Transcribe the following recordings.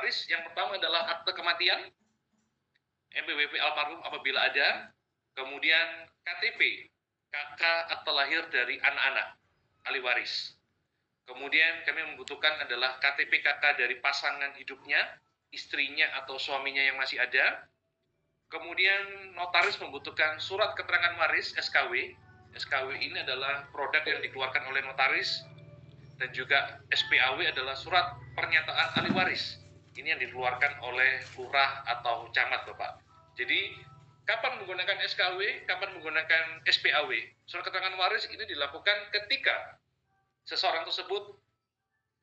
waris yang pertama adalah akte kematian, NPWP almarhum apabila ada, kemudian KTP, kakak akte lahir dari anak-anak ahli waris. Kemudian kami membutuhkan adalah KTP kakak dari pasangan hidupnya, istrinya atau suaminya yang masih ada. Kemudian notaris membutuhkan surat keterangan waris SKW. SKW ini adalah produk yang dikeluarkan oleh notaris, dan juga SPAW adalah surat pernyataan ahli waris. Ini yang dikeluarkan oleh lurah atau camat, Bapak. Jadi, kapan menggunakan SKW, kapan menggunakan SPAW? Surat keterangan waris ini dilakukan ketika seseorang tersebut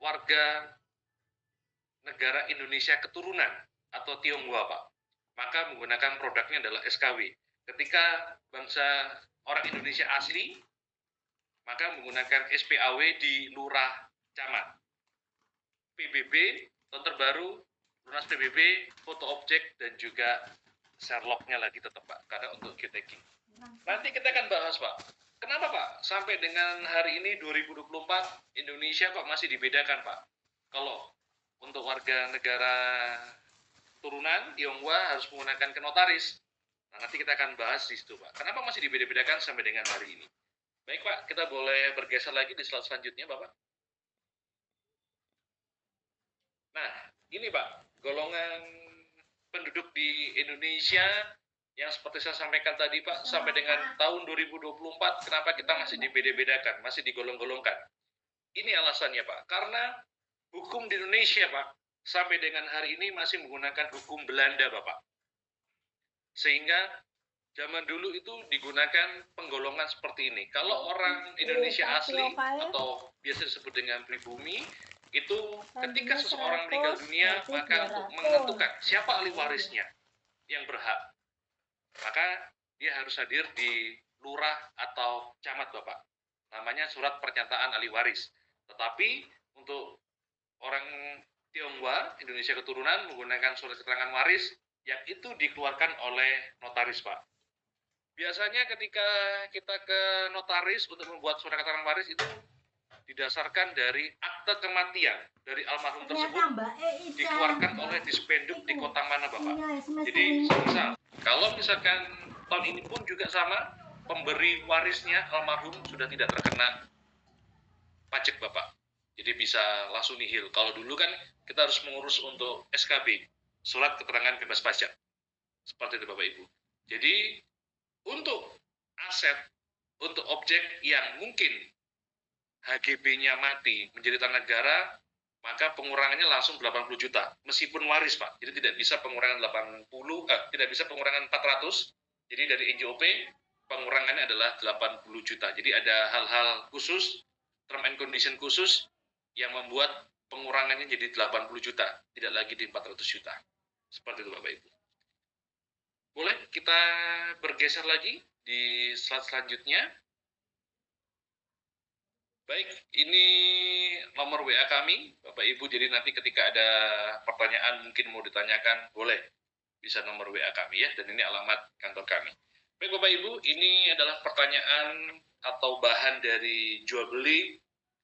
warga negara Indonesia keturunan atau Tionghoa, Pak. Maka menggunakan produknya adalah SKW. Ketika bangsa orang Indonesia asli, maka menggunakan SPAW di lurah camat. PBB, tahun terbaru, lunas PBB, foto objek, dan juga Sherlock-nya lagi tetap, Pak, karena untuk geotagging. Nanti kita akan bahas, Pak. Kenapa, Pak? Sampai dengan hari ini 2024 Indonesia kok masih dibedakan, Pak? Kalau untuk warga negara turunan Tionghoa harus menggunakan ke notaris. Nah, nanti kita akan bahas di situ, Pak. Kenapa masih dibeda-bedakan sampai dengan hari ini? Baik, Pak, kita boleh bergeser lagi di slide selanjutnya, Bapak. Nah, ini, Pak, golongan penduduk di Indonesia yang seperti saya sampaikan tadi, Pak, sampai dengan tahun 2024, kenapa kita masih dibeda-bedakan, masih digolong-golongkan? Ini alasannya, Pak, karena hukum di Indonesia, Pak, sampai dengan hari ini masih menggunakan hukum Belanda, Bapak. Sehingga zaman dulu itu digunakan penggolongan seperti ini. Kalau orang Indonesia asli atau biasa disebut dengan pribumi, itu ketika seseorang meninggal dunia, maka untuk menentukan siapa ahli warisnya yang berhak, maka dia harus hadir di lurah atau camat, Bapak. Namanya surat pernyataan ahli waris. Tetapi untuk orang Tionghoa, Indonesia keturunan, menggunakan surat keterangan waris yang itu dikeluarkan oleh notaris, Pak. Biasanya ketika kita ke notaris untuk membuat surat keterangan waris itu didasarkan dari akte kematian dari almarhum tersebut dikeluarkan oleh Dispenduk di kota mana, Bapak. Jadi misal kalau misalkan tahun ini pun juga sama, pemberi warisnya almarhum sudah tidak terkena pajak, Bapak. Jadi bisa langsung nihil. Kalau dulu kan kita harus mengurus untuk SKB, surat keterangan bebas pajak. Seperti itu, Bapak Ibu. Jadi untuk aset, untuk objek yang mungkin HGB-nya mati menjadi tanah negara, maka pengurangannya langsung 80 juta. Meskipun waris, Pak. Jadi tidak bisa pengurangan 80, tidak bisa pengurangan 400. Jadi dari NJOP, pengurangannya adalah 80 juta. Jadi ada hal-hal khusus, term and condition khusus, yang membuat pengurangannya jadi 80 juta. Tidak lagi di 400 juta. Seperti itu, Bapak Ibu. Boleh kita bergeser lagi di slide selanjutnya. Baik, ini nomor WA kami, Bapak Ibu. Jadi nanti ketika ada pertanyaan mungkin mau ditanyakan, boleh bisa nomor WA kami ya. Dan ini alamat kantor kami. Baik, Bapak Ibu, ini adalah pertanyaan atau bahan dari jual beli.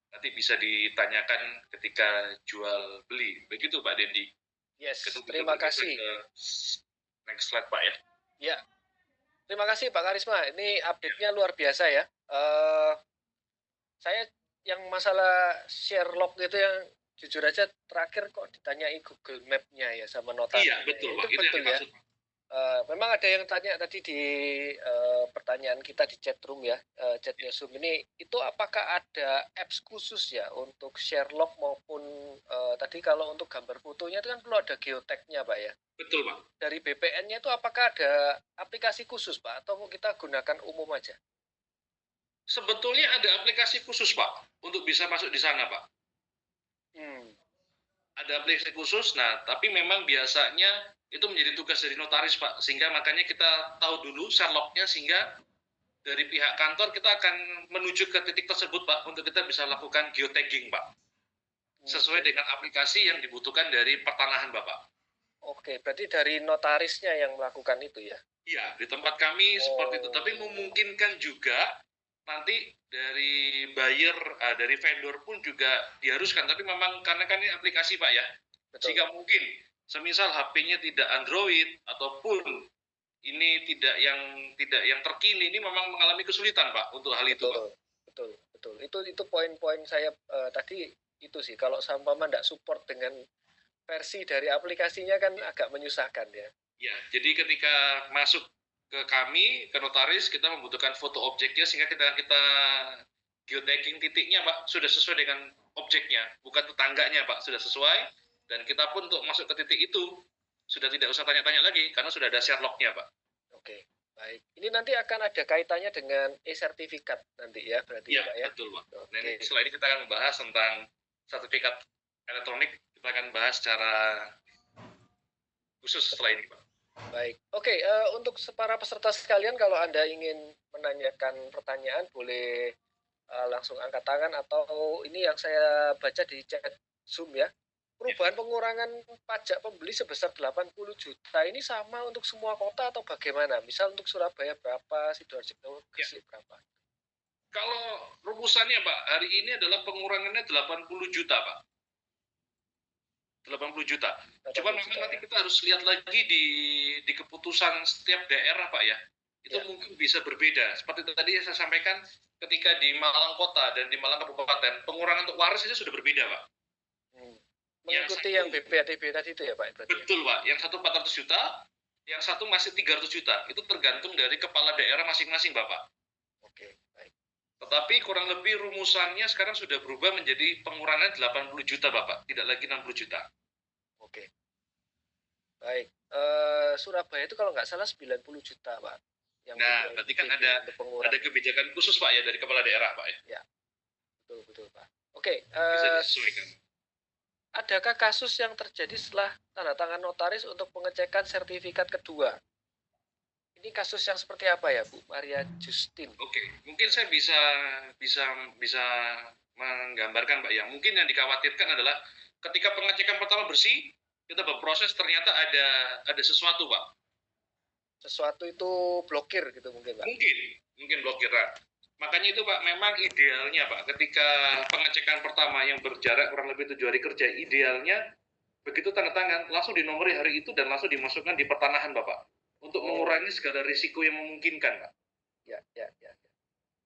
Nanti bisa ditanyakan ketika jual beli. Begitu, Pak Dendi. Yes, terima kasih. Next slide, Pak ya. Ya, terima kasih Pak Karisma. Ini update-nya luar biasa ya. Saya yang masalah Sherlock itu yang jujur aja terakhir kok ditanyai Google Map-nya ya sama notaris. Iya, betul, Pak. Itu betul ya. Memang ada yang tanya tadi di pertanyaan kita di chat room ya, chatnya Zoom ini, itu apakah ada apps khusus ya untuk Sherlock maupun tadi kalau untuk gambar fotonya itu kan perlu ada geotag-nya, Pak ya? Betul, Pak. Dari BPN-nya itu apakah ada aplikasi khusus, Pak, atau kita gunakan umum aja? Sebetulnya ada aplikasi khusus, Pak, untuk bisa masuk di sana, Pak. Ada aplikasi khusus, nah tapi memang biasanya itu menjadi tugas dari notaris, Pak, sehingga makanya kita tahu dulu Sherlock-nya, sehingga dari pihak kantor kita akan menuju ke titik tersebut, Pak, untuk kita bisa lakukan geotagging, Pak, sesuai dengan aplikasi yang dibutuhkan dari pertanahan, Bapak. Oke, berarti dari notarisnya yang melakukan itu ya? Iya, di tempat kami seperti itu, tapi memungkinkan juga nanti dari buyer, dari vendor pun juga diharuskan, tapi memang karena kan ini aplikasi, Pak ya, betul. Jika mungkin semisal HP-nya tidak Android ataupun ini tidak yang terkini, ini memang mengalami kesulitan Pak untuk hal itu Pak. Betul, betul, betul. Itu poin-poin saya tadi itu sih. Kalau seumpama nggak support dengan versi dari aplikasinya kan agak menyusahkan ya. Ya, jadi ketika masuk ke kami, ke notaris, kita membutuhkan foto objeknya sehingga kita geotagging titiknya Pak sudah sesuai dengan objeknya, bukan tetangganya Pak, sudah sesuai, dan kita pun untuk masuk ke titik itu sudah tidak usah tanya-tanya lagi karena sudah ada Sherlock-nya Pak. Oke, baik. Ini nanti akan ada kaitannya dengan e-sertifikat nanti ya, berarti Iya, ya Pak ya. betul Pak. Oke. Nah, ini setelah ini kita akan membahas tentang sertifikat elektronik, kita akan bahas secara khusus setelah ini Pak. Baik, oke. Untuk para peserta sekalian, kalau Anda ingin menanyakan pertanyaan, boleh langsung angkat tangan atau ini yang saya baca di chat Zoom ya. Perubahan pengurangan pajak pembeli sebesar 80 juta ini sama untuk semua kota atau bagaimana? Misal untuk Surabaya berapa, Sidoarjo, Gresik berapa? Kalau rumusannya Pak, hari ini adalah pengurangannya 80 juta Pak. 80 juta. Cuma memang nanti kita harus lihat lagi di keputusan setiap daerah Pak ya. Itu mungkin bisa berbeda. Seperti tadi yang saya sampaikan, ketika di Malang Kota dan di Malang Kabupaten, pengurangan untuk waris itu sudah berbeda Pak. Mengikuti yang BPADB tadi itu ya Pak? Betul Pak. Yang satu 400 juta, yang satu masih 300 juta. Itu tergantung dari kepala daerah masing-masing Bapak. Oke, baik. Tetapi kurang lebih rumusannya sekarang sudah berubah menjadi pengurangan 80 juta Bapak, tidak lagi 60 juta. Oke. Baik. Surabaya itu kalau nggak salah 90 juta Pak. Nah, berarti kan ada kebijakan khusus Pak ya dari kepala daerah Pak ya? Ya, betul Pak. Oke. Bisa disesuaikan. Adakah kasus yang terjadi setelah tanda tangan notaris untuk pengecekan sertifikat kedua? Ini kasus yang seperti apa ya Bu Maria Justin? Oke, mungkin saya bisa menggambarkan Pak ya. Mungkin yang dikhawatirkan adalah ketika pengecekan pertama bersih, kita berproses ternyata ada sesuatu Pak. Sesuatu itu blokir gitu mungkin Pak? Mungkin blokir. Makanya itu Pak, memang idealnya Pak, ketika pengecekan pertama yang berjarak kurang lebih 7 hari kerja, idealnya begitu tanda tangan, langsung dinomori hari itu dan langsung dimasukkan di pertanahan Bapak. Untuk mengurangi segala risiko yang memungkinkan Pak. Ya.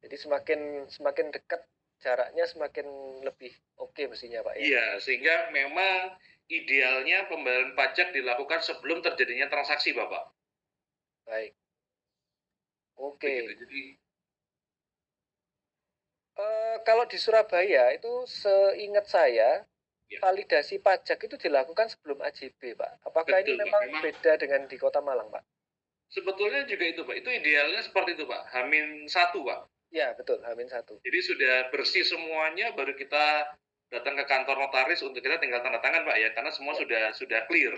Jadi semakin dekat jaraknya semakin lebih oke mestinya Pak ya? Iya, sehingga memang idealnya pembayaran pajak dilakukan sebelum terjadinya transaksi Bapak. Baik. Oke. Begitu, jadi kalau di Surabaya itu seingat saya validasi pajak itu dilakukan sebelum AJB Pak. Apakah ini memang beda dengan di Kota Malang Pak? Sebetulnya juga itu Pak, itu idealnya seperti itu Pak, H-1 Pak. Ya betul, H-1. Jadi sudah bersih semuanya, baru kita datang ke kantor notaris untuk kita tinggal tanda tangan Pak ya, karena semua sudah clear.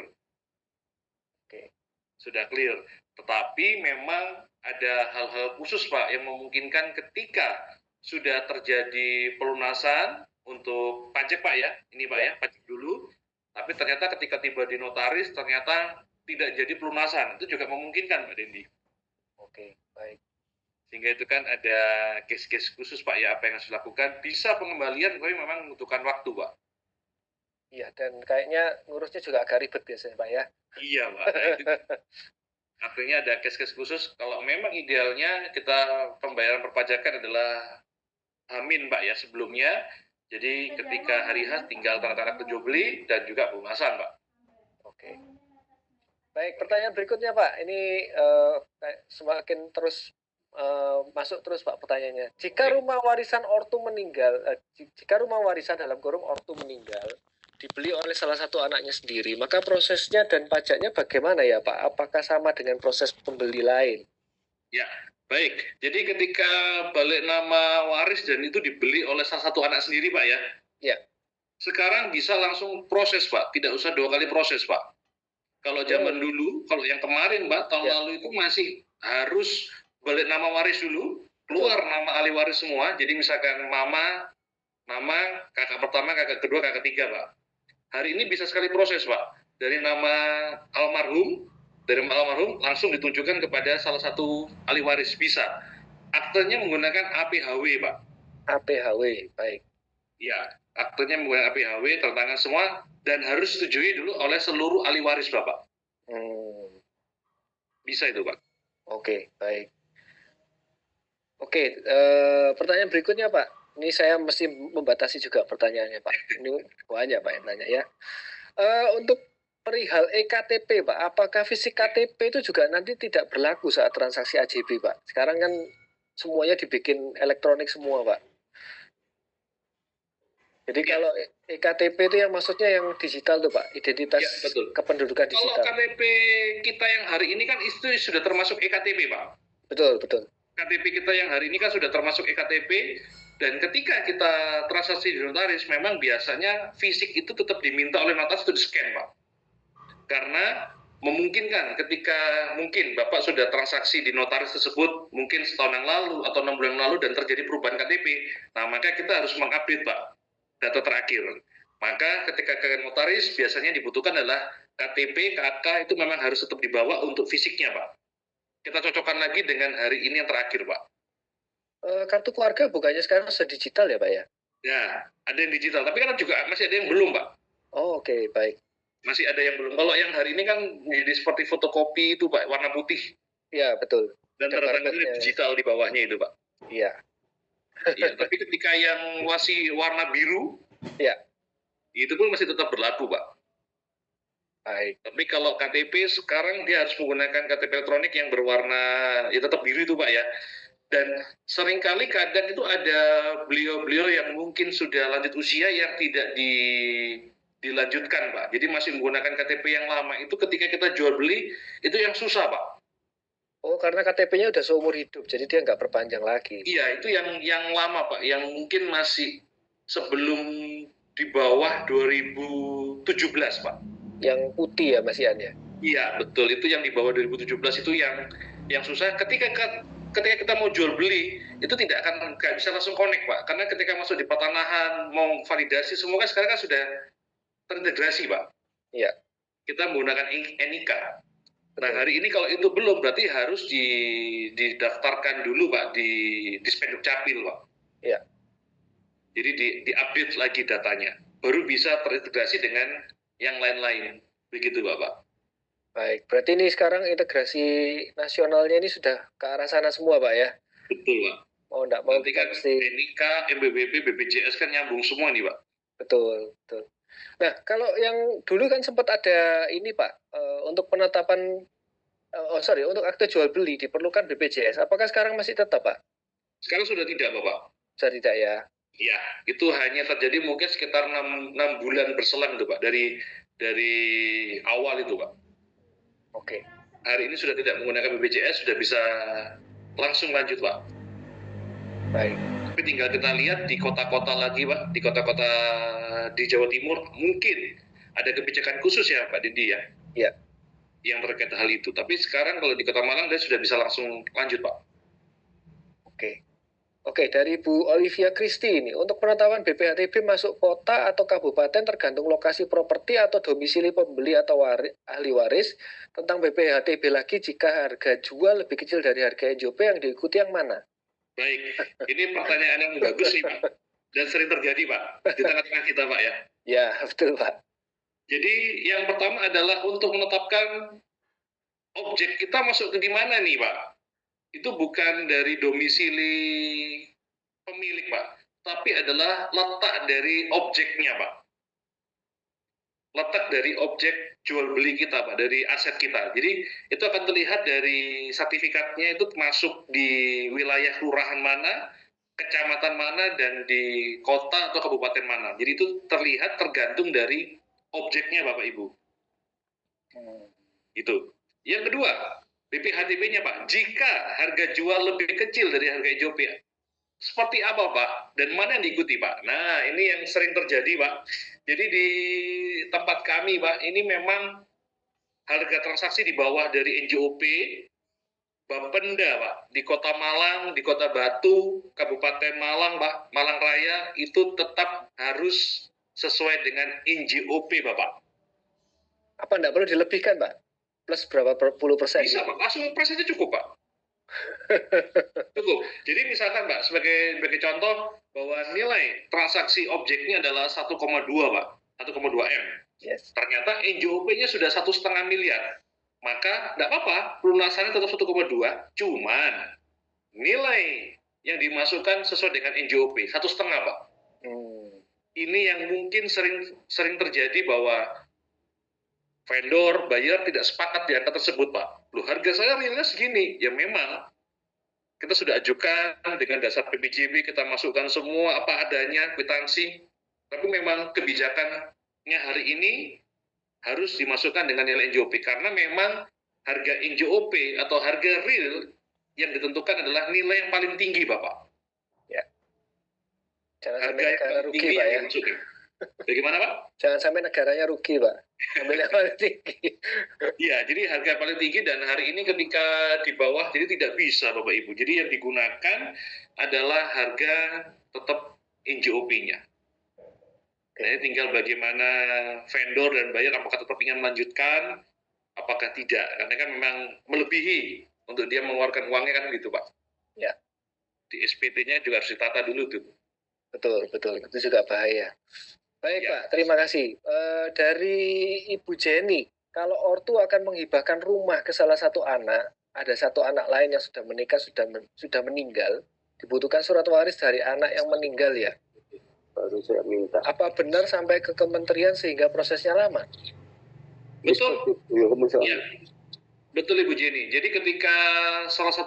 Oke. Sudah clear. Tetapi memang ada hal-hal khusus Pak yang memungkinkan ketika sudah terjadi pelunasan untuk pajak Pak ya, ini Pak ya, pajak dulu. Tapi ternyata ketika tiba di notaris ternyata tidak jadi pelunasan, itu juga memungkinkan Pak Dendi. Oke, baik. Sehingga itu kan ada case-case khusus Pak ya, apa yang harus dilakukan, bisa pengembalian tapi memang membutuhkan waktu Pak. Iya, dan kayaknya ngurusnya juga agak ribet biasanya Pak ya. Iya Pak, nah, itu artinya ada case-case khusus. Kalau memang idealnya kita pembayaran perpajakan adalah Amin Pak ya sebelumnya. Jadi ketika hari H tinggal tanda-tanda jual beli dan juga pelunasan Pak. Oke. Baik, pertanyaan berikutnya Pak. Ini semakin terus masuk terus Pak pertanyaannya. Jika rumah warisan ortu meninggal, jika rumah warisan dalam kurung ortu meninggal dibeli oleh salah satu anaknya sendiri, maka prosesnya dan pajaknya bagaimana ya Pak? Apakah sama dengan proses pembeli lain? Ya, baik. Jadi ketika balik nama waris dan itu dibeli oleh salah satu anak sendiri Pak ya? Ya. Sekarang bisa langsung proses Pak, tidak usah 2 kali proses Pak. Kalau zaman dulu, kalau yang kemarin Pak, tahun lalu itu masih harus balik nama waris dulu, keluar nama ahli waris semua. Jadi misalkan mama, kakak pertama, kakak kedua, kakak ketiga Pak. Hari ini bisa sekali proses Pak. Dari nama almarhum langsung ditunjukkan kepada salah satu ahli waris bisa. Aktenya menggunakan APHW Pak. APHW, baik. Ya, aktenya menggunakan APHW, tanda tangan semua, dan harus disetujui dulu oleh seluruh ahli waris Bapak. Bisa itu Pak. Oke, baik. Oke, pertanyaan berikutnya Pak. Ini saya mesti membatasi juga pertanyaannya Pak. Ini banyak Pak yang nanya ya. Untuk perihal EKTP Pak, apakah fisik KTP itu juga nanti tidak berlaku saat transaksi AJB Pak? Sekarang kan semuanya dibikin elektronik semua Pak. Jadi Ya. kalau EKTP itu yang maksudnya yang digital tuh Pak, identitas Ya, betul. kependudukan digital. Kalau KTP kita yang hari ini kan itu sudah termasuk EKTP Pak. Betul, betul. KTP kita yang hari ini kan sudah termasuk EKTP, dan ketika kita transaksi di notaris memang biasanya fisik itu tetap diminta oleh notaris itu di-scan Pak. Karena memungkinkan ketika mungkin Bapak sudah transaksi di notaris tersebut mungkin setahun yang lalu atau 6 bulan yang lalu dan terjadi perubahan KTP, nah maka kita harus mengupdate Pak data terakhir. Maka ketika ke notaris biasanya dibutuhkan adalah KTP, KK itu memang harus tetap dibawa untuk fisiknya Pak. Kita cocokkan lagi dengan hari ini yang terakhir Pak. Kartu keluarga bukannya sekarang sudah digital ya Pak ya? Ya, ada yang digital, tapi kan juga masih ada yang belum Pak. Oh, oke, baik. Masih ada yang belum. Kalau yang hari ini kan jadi seperti fotokopi itu Pak, warna putih. Iya, betul. Dan tanda tangannya digital di bawahnya itu Pak. Iya. Ya, tapi ketika yang masih warna biru, ya, itu pun masih tetap berlaku Pak. Baik. Tapi kalau KTP sekarang dia harus menggunakan KTP elektronik yang berwarna ya tetap biru itu Pak ya. Dan seringkali kadang itu ada beliau-beliau yang mungkin sudah lanjut usia yang tidak dilanjutkan Pak. Jadi masih menggunakan KTP yang lama. Itu ketika kita jual beli itu yang susah Pak. Oh, karena KTP-nya udah seumur hidup, jadi dia nggak perpanjang lagi. Iya, itu yang lama Pak, yang mungkin masih sebelum di bawah 2017 Pak. Yang putih ya Mas Ian ya? Iya, betul. Itu yang di bawah 2017 itu yang susah. Ketika kita mau jual beli, itu nggak bisa langsung connect Pak. Karena ketika masuk di pertanahan, mau validasi, semua kan sekarang kan sudah terintegrasi Pak. Iya. Kita menggunakan NIK. Nah hari ini kalau itu belum berarti harus didaftarkan dulu Pak di Dispenduk Capil Pak. Iya. Jadi diupdate lagi datanya, baru bisa terintegrasi dengan yang lain-lain. Begitu Bapak. Baik, berarti ini sekarang integrasi nasionalnya ini sudah ke arah sana semua Pak ya? Betul Pak. Oh enggak mau nanti kan NIK, MBBP, BPJS kan nyambung semua nih Pak. Betul, betul. Nah, kalau yang dulu kan sempat ada ini Pak, untuk penetapan, untuk akte jual beli diperlukan BPJS. Apakah sekarang masih tetap Pak? Sekarang sudah tidak Bapak. Sudah tidak ya? Ya, itu hanya terjadi mungkin sekitar 6 bulan berselang tuh Pak, dari awal itu Pak. Oke. Hari ini sudah tidak menggunakan BPJS, sudah bisa langsung lanjut Pak. Baik. Tapi tinggal kita lihat di kota-kota lagi Pak, di kota-kota di Jawa Timur mungkin ada kebijakan khusus ya Pak Didi ya. Iya. Yang terkait hal itu. Tapi sekarang kalau di Kota Malang dia sudah bisa langsung lanjut Pak. Oke, dari Bu Olivia Christie ini, untuk penetapan BPHTB masuk kota atau kabupaten tergantung lokasi properti atau domisili pembeli atau ahli waris. Tentang BPHTB lagi, jika harga jual lebih kecil dari harga NJOP yang diikuti yang mana? Baik, ini pertanyaan yang bagus nih Pak. Dan sering terjadi Pak, di tengah-tengah kita Pak ya. Ya, betul Pak. Jadi yang pertama adalah untuk menetapkan objek kita masuk ke di mana nih Pak. Itu bukan dari domisili pemilik Pak, tapi adalah letak dari objeknya Pak. Letak dari objek jual beli kita Pak, dari aset kita. Jadi itu akan terlihat dari sertifikatnya itu masuk di wilayah kelurahan mana, kecamatan mana, dan di kota atau kabupaten mana. Jadi itu terlihat tergantung dari objeknya Bapak Ibu. Itu. Yang kedua, BPHTB-nya Pak, jika harga jual lebih kecil dari harga NJOP, seperti apa Pak? Dan mana yang diikuti Pak? Nah, ini yang sering terjadi Pak. Jadi di tempat kami Pak, ini memang harga transaksi di bawah dari NJOP, Bapenda Pak, di Kota Malang, di Kota Batu, Kabupaten Malang Pak, Malang Raya, itu tetap harus sesuai dengan NJOP Bapak. Apa enggak perlu dilebihkan Pak? Plus berapa puluh persen? Bisa Pak, langsung persennya cukup Pak. Cukup. Jadi misalkan Pak, sebagai contoh, bahwa nilai transaksi objeknya adalah 1,2 Pak, 1,2 M. Yes. Ternyata NJOP-nya sudah 1,5 miliar. Maka tidak apa-apa, pelunasannya tetap 1,2, cuman nilai yang dimasukkan sesuai dengan NJOP 1,5 Pak. Ini yang mungkin sering terjadi bahwa vendor, buyer tidak sepakat di angka tersebut Pak. Loh, harga saya realnya segini. Ya memang kita sudah ajukan dengan dasar PPJB, kita masukkan semua apa adanya, kwitansi. Tapi memang kebijakannya hari ini harus dimasukkan dengan nilai NJOP. Karena memang harga NJOP atau harga real yang ditentukan adalah nilai yang paling tinggi Bapak. Ya. Jangan Harga sampai negara yang rugi tinggi Pak yang ya. dimasukin. Bagaimana Pak? Jangan sampai negaranya rugi Pak. Ambil yang paling tinggi. Iya, jadi harga paling tinggi dan hari ini ketika di bawah jadi tidak bisa Bapak Ibu. Jadi yang digunakan adalah harga tetap NJOP-nya. Jadi tinggal bagaimana vendor dan buyer apakah tetap ingin melanjutkan, apakah tidak. Karena kan memang melebihi untuk dia mengeluarkan uangnya kan gitu Pak. Ya. Di SPT-nya juga harus ditata dulu tuh. Betul. Itu juga bahaya. Baik ya. Pak, terima kasih. Dari Ibu Jenny, kalau ortu akan menghibahkan rumah ke salah satu anak, ada satu anak lain yang sudah menikah, sudah meninggal, dibutuhkan surat waris dari anak yang meninggal ya? Baru saya minta. Apa benar sampai ke kementerian sehingga prosesnya lama? Betul. Ya. Betul Ibu Jenny. Jadi ketika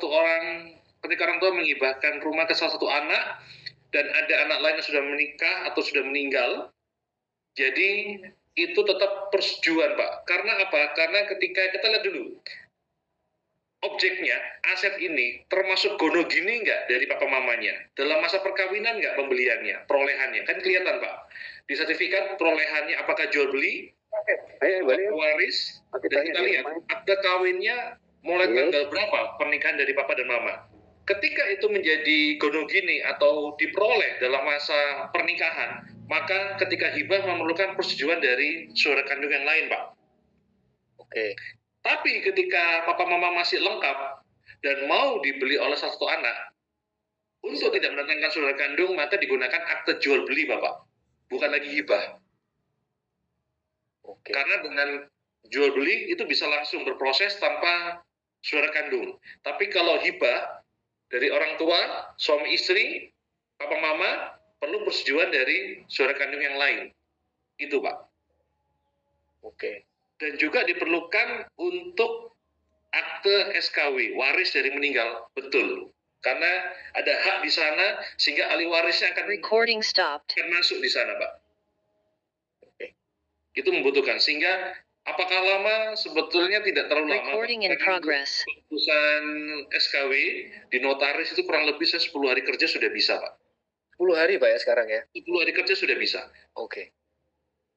orang tua menghibahkan rumah ke salah satu anak, dan ada anak lain yang sudah menikah atau sudah meninggal, jadi itu tetap persetujuan Pak. Karena apa? Karena ketika kita lihat dulu, objeknya, aset ini termasuk gono gini nggak dari papa mamanya? Dalam masa perkawinan nggak pembeliannya, perolehannya? Kan kelihatan Pak. Di sertifikat perolehannya apakah jual beli, waris, dan kita lihat akta kawinnya mulai tanggal berapa pernikahan dari papa dan mama. Ketika itu menjadi gono gini atau diperoleh dalam masa pernikahan, maka ketika hibah memerlukan persetujuan dari saudara kandung yang lain Pak. Oke. Tapi ketika papa mama masih lengkap dan mau dibeli oleh salah satu anak, untuk tidak mendatangkan saudara kandung, maka digunakan akte jual beli Bapak, bukan lagi hibah. Oke. Karena dengan jual beli itu bisa langsung berproses tanpa saudara kandung. Tapi kalau hibah dari orang tua, suami istri, papa mama, perlu persetujuan dari saudara kandung yang lain. Itu Pak. Oke. Dan juga diperlukan untuk akte SKW, waris dari meninggal, betul. Karena ada hak di sana, sehingga ahli warisnya akan masuk di sana, Pak. Oke. Itu membutuhkan, sehingga apakah lama? Sebetulnya tidak terlalu lama. Keputusan SKW di notaris itu kurang lebih 10 hari kerja sudah bisa, Pak. 10 hari, Pak ya sekarang ya? 10 hari kerja sudah bisa. Oke.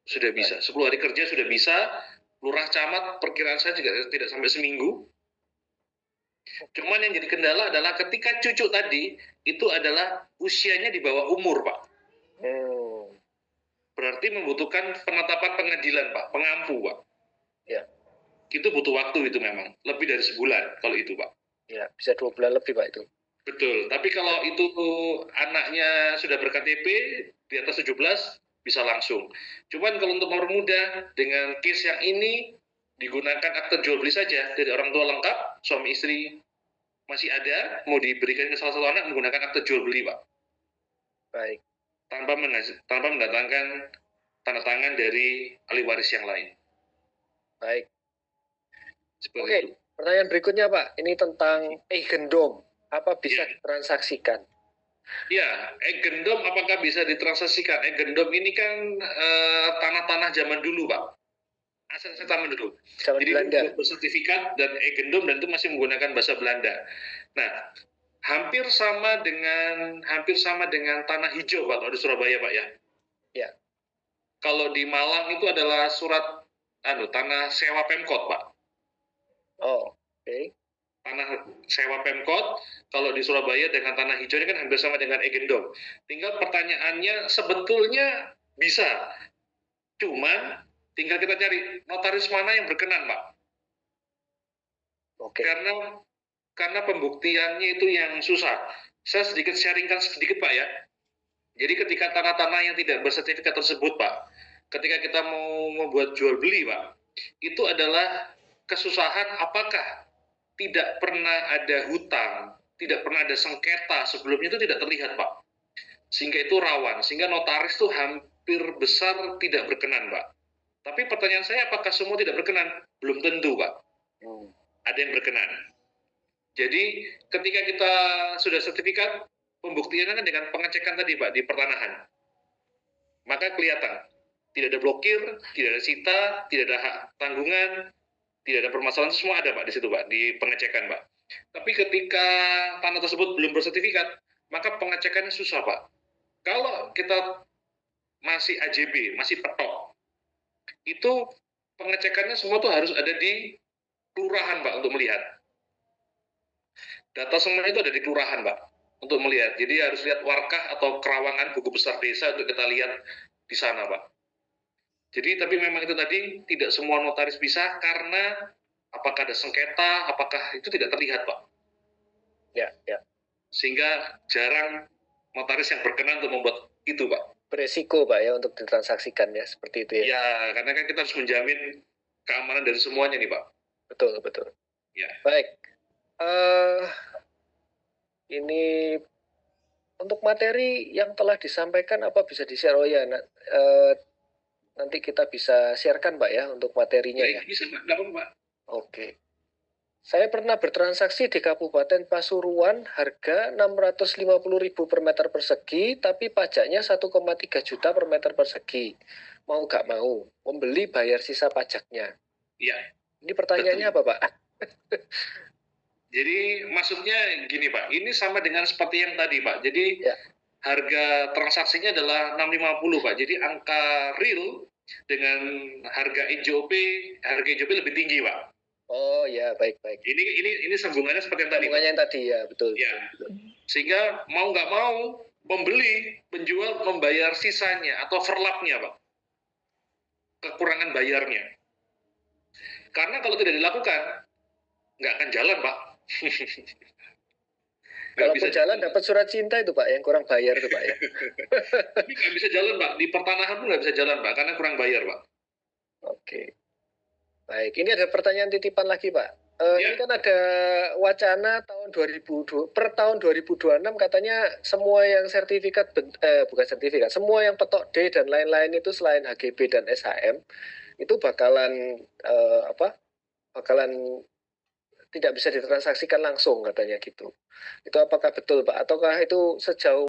Sudah bisa, 10 hari kerja sudah bisa. Lurah camat perkiraan saya juga tidak sampai seminggu. Cuman yang jadi kendala adalah ketika cucu tadi itu adalah usianya di bawah umur Pak. Berarti membutuhkan penetapan pengadilan Pak, pengampu Pak. Ya. Itu butuh waktu itu memang, lebih dari sebulan kalau itu Pak. Ya, bisa 2 bulan lebih Pak itu. Betul, tapi kalau itu anaknya sudah ber-KTP di atas 17, bisa langsung. Cuman kalau untuk mempermudah dengan case yang ini digunakan akte jual beli saja dari orang tua lengkap, suami istri masih ada, mau diberikan ke salah satu anak menggunakan akte jual beli Pak. Baik. Tanpa mendatangkan tanda tangan dari ahli waris yang lain. Baik. Oke, pertanyaan berikutnya Pak, ini tentang eigendom. Apa bisa ditransaksikan? Ya, eigendom apakah bisa ditransaksikan? Eigendom ini kan tanah-tanah zaman dulu, Pak. Aset-aset zaman dulu. Jadi Belanda. Bersertifikat dan eigendom dan itu masih menggunakan bahasa Belanda. Nah, hampir sama dengan tanah hijau, Pak, kalau di Surabaya, Pak ya. Ya. Kalau di Malang itu adalah surat tanah sewa Pemkot, Pak. Oh, oke. Tanah sewa Pemkot, kalau di Surabaya dengan tanah hijau ini kan hampir sama dengan eigendom. Tinggal pertanyaannya sebetulnya bisa, cuman tinggal kita cari notaris mana yang berkenan Pak. Oke. Karena pembuktiannya itu yang susah. Saya sedikit sharingkan sedikit Pak ya. Jadi ketika tanah-tanah yang tidak bersertifikat tersebut, Pak, ketika kita mau membuat jual beli, Pak, itu adalah kesusahan apakah tidak pernah ada hutang, tidak pernah ada sengketa sebelumnya itu tidak terlihat, Pak. Sehingga itu rawan, sehingga notaris itu hampir besar tidak berkenan, Pak. Tapi pertanyaan saya, apakah semua tidak berkenan? Belum tentu, Pak. Ada yang berkenan. Jadi ketika kita sudah sertifikat, pembuktiannya kan dengan pengecekan tadi, Pak, di pertanahan. Maka kelihatan, tidak ada blokir, tidak ada sita, tidak ada hak tanggungan, tidak ada permasalahan, semua ada, Pak, di situ, Pak, di pengecekan, Pak. Tapi ketika tanah tersebut belum bersertifikat, maka pengecekannya susah, Pak. Kalau kita masih AJB, masih petok, itu pengecekannya semua tuh harus ada di kelurahan, Pak, untuk melihat. Data semua itu ada di kelurahan, Pak, untuk melihat. Jadi harus lihat warkah atau kerawangan buku besar desa untuk kita lihat di sana, Pak. Jadi tapi memang itu tadi tidak semua notaris bisa karena apakah ada sengketa, apakah itu tidak terlihat, Pak. Ya, ya. Sehingga jarang notaris yang berkenan untuk membuat itu, Pak. Beresiko, Pak, ya, untuk ditransaksikan ya, seperti itu ya. Ya, karena kan kita harus menjamin keamanan dari semuanya nih, Pak. Betul, betul. Ya. Baik. Ini untuk materi yang telah disampaikan apa bisa di-share? Oh ya, nanti kita bisa sharekan, Pak, ya, untuk materinya ya. Bisa, Pak. Tidak apa-apa, Pak. Oke. Saya pernah bertransaksi di Kabupaten Pasuruan harga 650.000 per meter persegi, tapi pajaknya 1,3 juta per meter persegi. Mau nggak mau, membeli bayar sisa pajaknya. Iya. Ini pertanyaannya apa, Pak? Jadi maksudnya gini, Pak, ini sama dengan seperti yang tadi, Pak. Jadi Ya. harga transaksinya adalah 650, Pak. Jadi angka real dengan harga NJOP, harga NJOP lebih tinggi, Pak. Oh ya, baik-baik. Ini sambungannya seperti yang tadi, Pak. Sambungannya yang tadi ya, betul. Ya. Sehingga mau nggak mau pembeli, penjual membayar sisanya atau overlapnya, Pak. Kekurangan bayarnya. Karena kalau tidak dilakukan, nggak akan jalan, Pak. Kalau jalan dapat surat cinta itu, Pak, yang kurang bayar itu, Pak, ya. Tapi nggak bisa jalan, Pak. Di pertanahan pun nggak bisa jalan, Pak, karena kurang bayar, Pak. Oke. Baik, ini ada pertanyaan titipan lagi, Pak. Ya. Ini kan ada wacana tahun 2002, per tahun 2026 katanya semua yang sertifikat, bukan sertifikat, semua yang petok D dan lain-lain itu selain HGB dan SHM, itu bakalan bakalan tidak bisa ditransaksikan langsung katanya gitu. Itu apakah betul, Pak? Ataukah itu sejauh